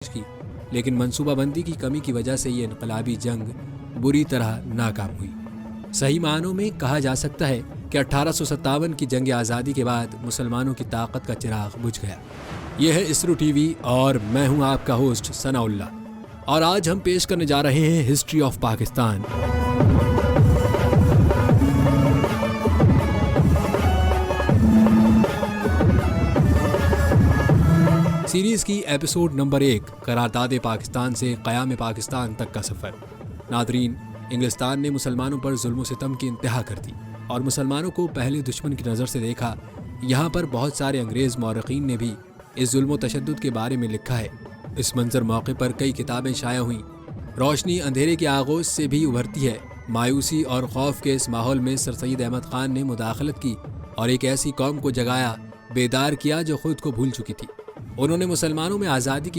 की, लेकिन मंसूबाबंदी की कमी की वजह से ये इनकलाबी जंग बुरी तरह नाकाम हुई। सही मानों में कहा जा सकता है कि 1857 की जंग आज़ादी के बाद मुसलमानों की ताकत का चिराग बुझ गया। यह है इसरो टीवी और मैं हूं आपका होस्ट सनाउल्ला, और आज हम पेश करने जा रहे हैं हिस्ट्री ऑफ पाकिस्तान। सीरीज की एपिसोड नंबर 1, करारदाद पाकिस्तान से क़याम पाकिस्तान तक का सफ़र। नादरीन, इंग्लिस्तान ने मुसलमानों पर जुल्म सितम की इंतहा कर दी और मुसलमानों को पहले दुश्मन की नज़र से देखा। यहाँ पर बहुत सारे अंग्रेज़ मौरख़ीन ने भी इस जुल्म तशद्दुद के बारे में लिखा है। इस मंजर मौके पर कई किताबें शाया हुई। रोशनी अंधेरे के आगोश से भी उभरती है। मायूसी और खौफ के इस माहौल में सर सैयद अहमद ख़ान ने मुदाखलत की और एक ऐसी कौम को जगाया, बेदार किया जो खुद को भूल चुकी थी। उन्होंने मुसलमानों में आज़ादी की